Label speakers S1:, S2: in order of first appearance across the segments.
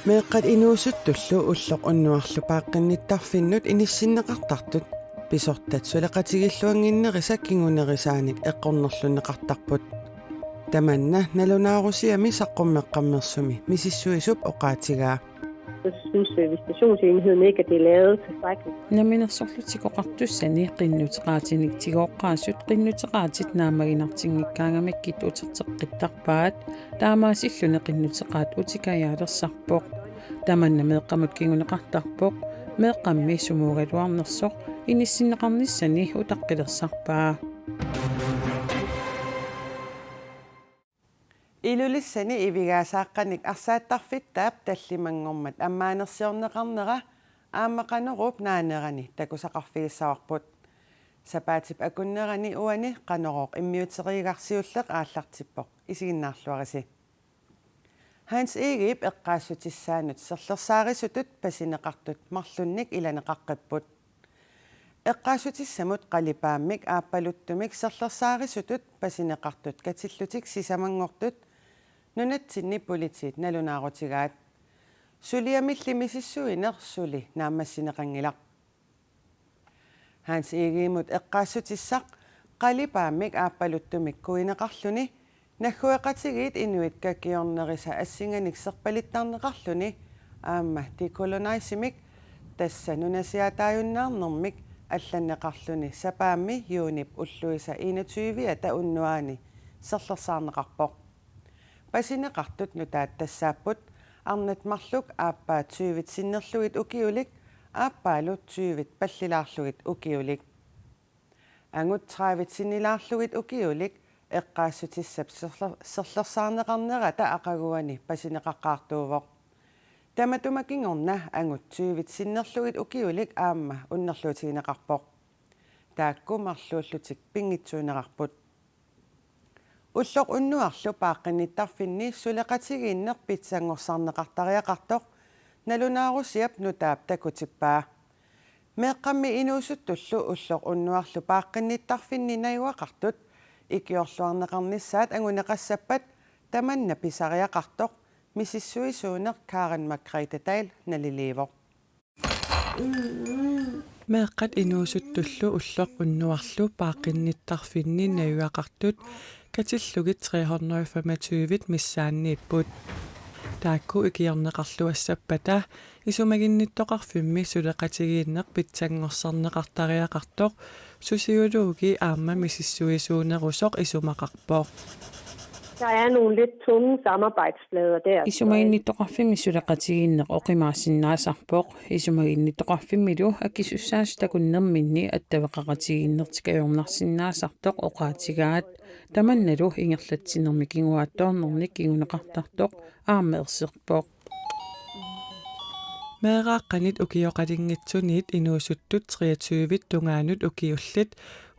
S1: Meeqqat inuusuttullu ulloq unnuarlu paaqqinnittарфиннут иниссиннеқартартут писортат сулеқатигиллуангиннериса кингунерисааник эққорнерлунеқартарпут таманна налунаарусиами саққуммеққаммерсуми мисиссуисуп оқаатигаа.
S2: Så synes visitationsenheden ikke, at det er lavet tilstrækkeligt.
S3: Наминерсорлутикоқартуссани qinnuteqaatinik tigoqqaasut qinnuteqaatit naamaginartinngikkaangamikкит uterteqqittarpaat taamaasillune qinnuteqaat utikayaalerсарпоq tamanna meeqqamut kinguneqartarpoq meeqqammi sumuugaluarnersoq inissinneqarnissani utaqqilersarpaa.
S1: Ilulissani ivigaasaqqanik arsaattarfittaap tallimangormat ammaanersiorneqarnera ааммақанеруп нааnerani такусақарфигиссаварпут сапаатип акуннерани уани қанероқ иммиутериигарсиуллеқ ааллартиппоқ исигиннаарлуариси Hans Egip эққаассутиссаанут серлерсаарисутут пасинеқартут марлунник иланеқаққиппут эққаассутиссамут қалипааммик ааппалуттумик серлерсаарисутут пасинеқартут катиллутик сисамангортут нунатсинни политит налунаарутигаат сулиамиллимисиссуинер сули наамассинеқангилақ Hans Egimut эққаассутиссақ қалипааммик ааппалуттумик куинеқарлуни наггуэқатигиит инуит какиорнериса ассинганик серпалиттарнеқарлуни аама тиколонайсимик тасса нунасиатааюннаарнэрмик алланнеқарлуни сапаамми юунип уллуиса 21 та уннуаани серлерсаарнеқарпоқ пасинеқартут нутаат тассааппут арнат марлук ааппаа 20 синнерлугит укиулик ааппаалут 20 паллилаарлугит укиулик ангут 30 синнилаарлугит укиулик эққаассутиссап серлерсаарнеқарнера та ақагуани пасинеқаққаартуувоқ таматумакингорна ангут 20 синнерлугит укиулик аама уннерлуутигинеқарпоқ таакку марлууллутик пингитсуинеқарпут уллоқ уннуарлу пааққинниттарфинни сулеқатигииннер питсангорсаарнеқартариақартоқ налунаарусиап нутаап такутиппаа меэққамми инуусуттуллу уллоқ уннуарлу пааққинниттарфинни наюақартут икиорлуарнеқарниссаат ангунеқассаппат таманна писариақартоқ мисиссуисуунеқ Karen Margrethe Dahl налиливоқ
S4: меэққат инуусуттуллу уллоқ уннуарлу пааққинниттарфинни наюақартут катиллугит 325 миссааннииппут таакку икиорнеқарлуассаппата исумагинниттоқарфимми сулеқатигииннеқ питсангорсарнеқартариақартоқ сусиулууги аама мисиссуисуунерусоқ исумақарпоқ
S2: Der er nogle lidt tunge samarbejdsflader der.
S3: Isumaginnittoqarfimmi suleqatigiinneq oqimaasinnaasarpoq isumaginnittoqarfimmilu akissussaasutakunnerminni attaveqaqatigiinnertikayornarsinnaasartoq oqaatigaat tamannalu ingerlatsinermi kinguaattoornernik kinguneqartartoq aammeerserpoq
S4: Meeqaqqanit ukioqaliнгитсуниит инуусуттут 23 тунгаанут укиуллит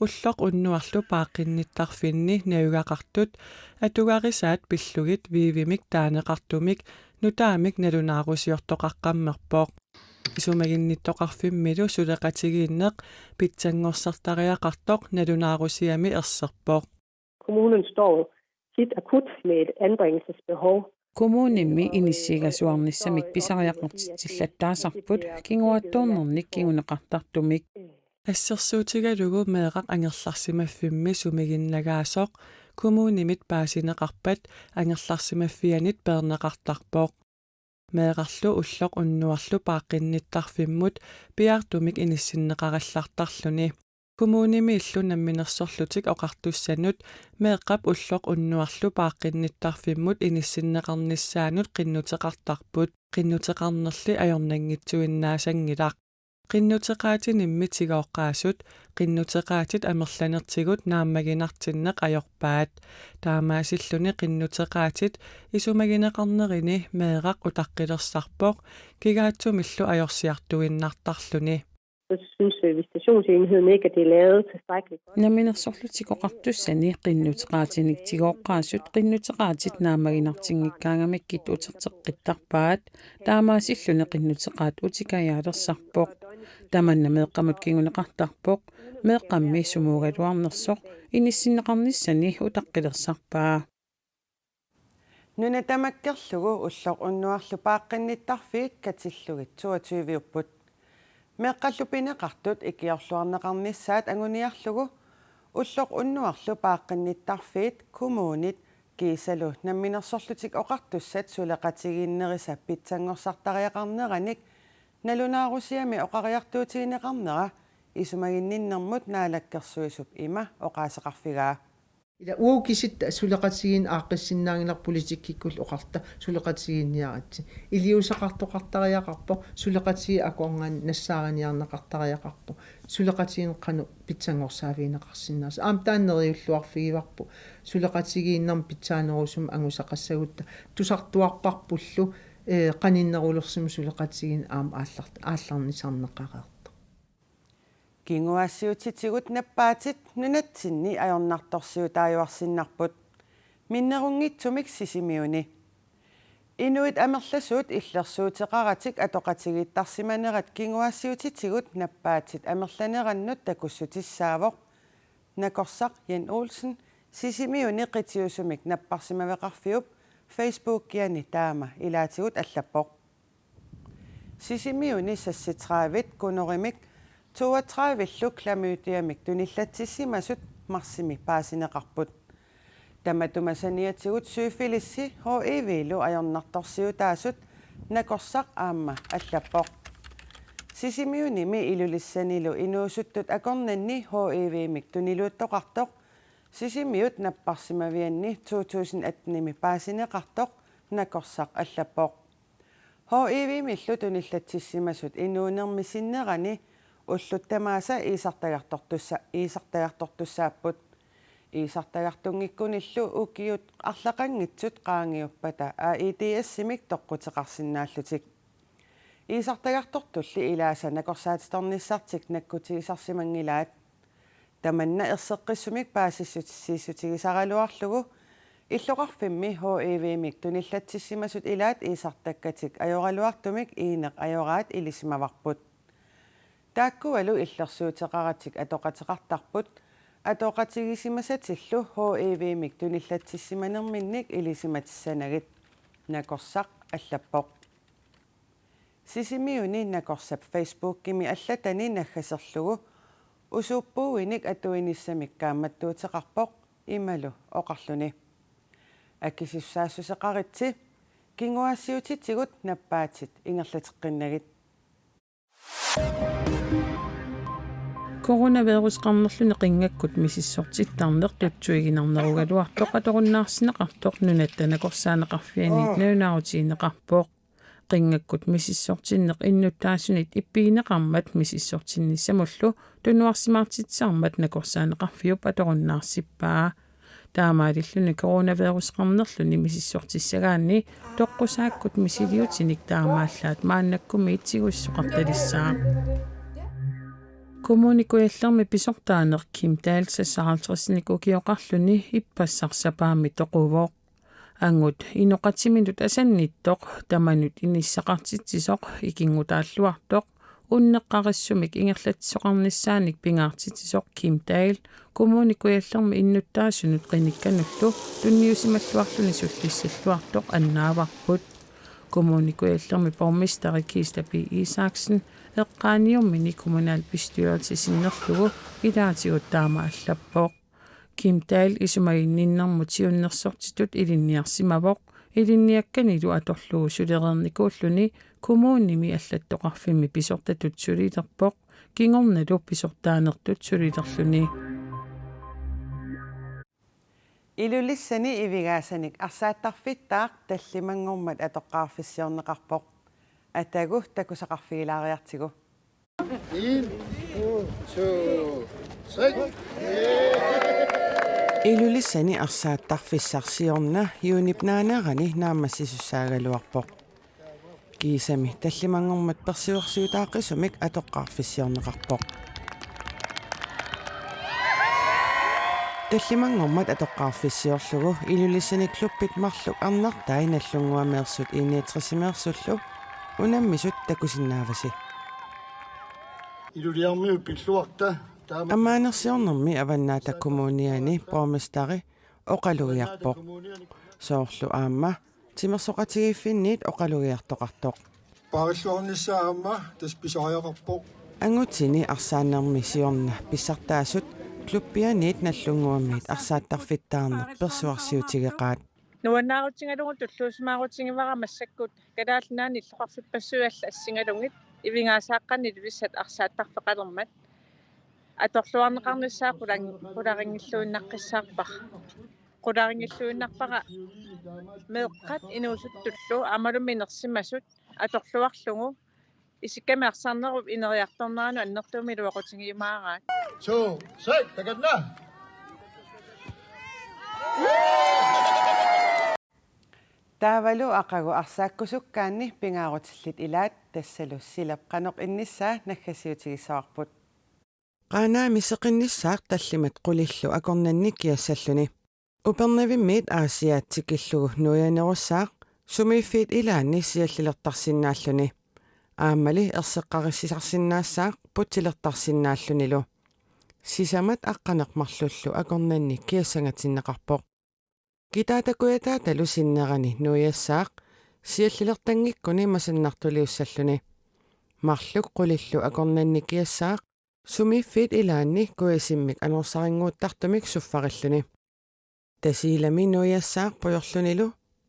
S4: уллоқ уннуарлу пааққинниттарфинни наюгақартут атугарисаат пиллугит вивимик таанеқартумик нутаамик налунаарусиортоқаққаммерпоқ исумагинниттоқарфиммилу сулеқатигииннеқ питсангорсартариақартоқ налунаарусиами ерсерпоқ
S2: Kommunen står tit akut med et anbringelsesbehov.
S3: Kommunimmi inissiigasuarnissamik pisariaqortitillаттаасарпут кингуатторнерник кингунеқартартумик
S4: ассерсуутигалугу меэқақ ангерларсимаффимми сумигиннагаасоқ коммунимит паасинеқарпат ангерларсимаффианит пернеқартарпоқ меэқарлу уллоқ уннуарлу пааққинниттарфиммут пиартумик иниссиннеқараллартарлуни коммуними иллу намминерсорлутик оқартуссанут меэққап уллоқ уннуарлу пааққинниттарфиммут иниссиннеқарниссаанут қиннутеқартарпут қиннутеқарнерли ajornanngitsuinnaasangilaq qinnuteqaatiнимми тигооққаасут qinnuteqaatit амерланертигут нааммагинартиннеқ ajorpaat таамаасиллуни qinnuteqaatit исумагинеқарнерини меэрақ утаққилерсарпоқ кигаатсумиллу ajorsiartuinnartarluni
S2: Så synes visitationsenheden ikke, at det er lavet tilstrækkeligt.
S3: Наминерсорлутикоқартуссани qinnuteqaatinik tigooqqaasut qinnuteqaatit naamaginartinngikkaangamikкит uterteqqittarpaat taamaasillune qinnuteqaat utikayaalerсарпоq tamanna meeqqamut kinguneqartarpoq meeqqammi sumuugaluarnersoq inissinneqarnissani utaqqilersarpaa
S1: Nunatamakkerlugu ullor unnuarlu paaqqinnitarfiit katillugit 22-upput. Meqqallupineqartut ikiorluarneqarnissaat anguniarlugu ullor unnuarlu paaqqinnitarfiit kumuunit kiisalu namminersorlutik oqartussat suleqatigiinnerisa pitsangorsaartariaqarneranik nalunaarusiami oqariartuutigineqarnera isumaginninnermut naalakkersuisup ima oqaasaqarfigaa.
S5: Ila uukisitta suleqatigiin aaqqissinnaangilar politikkikkull oqarta suleqatigiinniaratsi iliusaqartoqartariaqarpo suleqatigi akuangaan nassaaganiarneqartariaqarpo suleqatigiin qanu pitsangorsaavинеqarsinnaas aamtaanneriulluarfigivarpu suleqatigiinnerm pitsaanerusum angusaqassagutta tusartuarparpullu qaninnerulersimu suleqatigiin aam aallarnisarneqareer
S1: Kinguassiutitigut nappaatit nunatsinni ajornartorsiutaajuarsinnarput minnerungitsumik sisimiuni inuit amerlasuut illersuuteqaratik atoqatigiittarsimanerat kinguassiutitigut nappaatit amerlanerannut takussutissaavoq nakorsaq Jan Olsen sisimiuni qitiusumik napparsimaveqarfiup Facebook-kiani taama ilaatigut allappoq sisimiuni sassitraavit kunorimik 32 klamydiamik tunillattissimasut marsimi paasineqarput tamatumasaniatigut syyfilissi HIV-lu ajornartorsiutaasut nakorsaq aamma allappoq sisimiunimi ilulissanilu inuusuttut akornanni HIV-mik tuniluuttoqartoq sisimiut napparsimavianni 2018-nimi paasineqartoq nakorsaq allappoq HIV-millu tunillattissimasut inuunermisinnerani уллуттамааса иисартагарторtussaapput иисартагарtunngikkunillu ukkiut арлақангитсут qaangiuppata AIDS-имик тоққутеқарсинааллутик иисартагартортулли илааса накорсаатиторниссартик наккутигисарсимангилаат таманна ерсеққиссумик паасиссутиссисутигисаралуарлугу иллоқарфимми HIV-имик туниллатсиссимасут илаат иисартаккатик ajorалуартумик иинеқ ajораат илисимаварпут тааккуалу иллерсуутеқаратик атоқатеқартарпут атоқатигисимасатиллу HIV-мик туниллатсиссиманерминник илисиматиссанагит накорсақ аллаппоқ сисимиуни накорсап Facebook-кими аллатани наггасерлугу усууппууиник атуиниссамик кааматтуутеқарпоқ ималу оқарлуни аккисиссаассусеқаритси кингуассиутитсигут наппаатит ингерлатеққиннагит
S3: Coronavirus-qarnerluni qingakkut misissortittarneq tutsuiginarnerugaluartoq atorunnaarsineqartoq nunattanakorsaaneqarfianiit naunaautiineqarpoq qingakkut misissortinneq innuttaasunit ippiineqarmat misissortinnissamullu tunuarsimaartitsaarmat nakorsaaneqarfiup atorunnaarsippaa taamaalilluni coronavirus-qarnerluni misissortissagaanni toqqusaakkut misiliutinik taamaallaat maannakkumi itsiguissoqartalissaaq kommunikuallermi pisortaaneq Kimtal 56 ukioqarluni ippassarsapaami toquvoq angut inoqatiminut asannittoq tamanut inissaqartitsisoq ikingutaalluartoq unneqqarissumik ingerlatsoqarnissaanik pingaartitsisoq Kimtal kommunikuallermi innuttaasunut qinikkanullu tunniusimalluarluni sullissalluartoq annaavarput kommunikuallermi borgmesteri Kiislapi Isaksen eqqaaniummini kommunalbestyrelsesinnerlugu ilaatigut taama allappoq Kimtal isumaginninnermut siunnersortitut ilinniarsimavoq ilinniakkanilu atorlugu sulerernikuulluni kommunimi allattoqarfimmi pisortatut sulilerpoq kingornalu pisortaanertut sulilerluni
S1: ilulissani ivigaasanik arsaattarfittaaq tallimangormat atoqqaarfissiorneqarpoq atagu takusaqarfigilaariartigu
S6: 1 2 3
S1: ilulissani arsaattarfissarsiorna yuunipnaanerani naamassisussaaгаluarpoq kiisami tallimangormat persiorsiutaaqisumik atoqqaarfissiorneqarpoq таллимангормат атоққарфиссиорлугу илулиссаниклуппит марлук арнартай наллунгуамеерсут иниатрисимеерсуллу унаммисут такусиннааваси
S6: илулиармиу пиллуарта
S1: амаанерсиорнэрми аваннаата коммуниани проместари оқалуиарпоқ soorlu aamma timersoqatigiiffinniit oqalugiartoqartoq
S6: Paralluornissaamma taspisaajaqarpoq
S1: angutini arsaanermi siorna pissartaasut kluppianiit nallunguammiit arsaattarfittaarner persuarsiutigeqaat
S7: Nuannaarutsingalungut tulluusmaarutsingivara massakkut kalaalnaani illoqarfippassuyalla assingalungit ivingaasaqqanni livissat arsaattarfeqalermat atorluarneqarnissaa qularingilluinnaqqissaarpaq qularingilluinnarpaqa meeqqat inuusuttullu amalumi nersimasut atorluarlugu isikkami arsarnerup ineriartorneranu annertuumi luaqutigimaaraat
S6: 2 3 tagatna
S1: taavalu aqagu arsaakkusukkaanni pingaarutillit ilaat tassalu sileqqanoq innissaa naggasiutigisaarput qaanaami seqinnissaaq tallimat qulillu akornanni kiassalluni upernavimmiit aasiaatsikillugu nuyanerussaaq sumiiffiit ilaanni siallilertarsinnaalluni aammali erseqqarissisarsinnaassaaq putilertarsinnaallunilu sisamat aqqaneqmarlullu akornanni kiassangatinneqarpoq kitaatakuataatalu sinnerani nuiassaaq siallilertangikkuni masannartuliussalluni marluk qulillu akornanni kiassaaq sumiiffiit ilaanni kuisimmik anorsaringuuttartumik suffarilluni tasiilami nuiassaaq pujorlunilu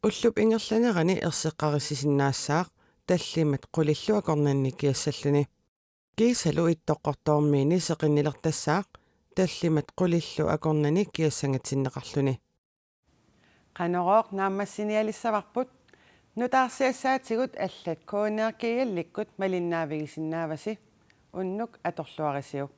S1: ullup ingerlanerani erseqqarissisinnaasaaq tallimat qulillu akornanni kiassalluni kiisalu ittoqqortoormiini seqinnilertassaaq tallimat qulillu akornani kiassangatinneqarluni qanorooq naammassinialissavarput nutaarsiassaatigut allat kuuneerkiigallikkut malinnaavigisinnavasi unnuk atorluarisiuk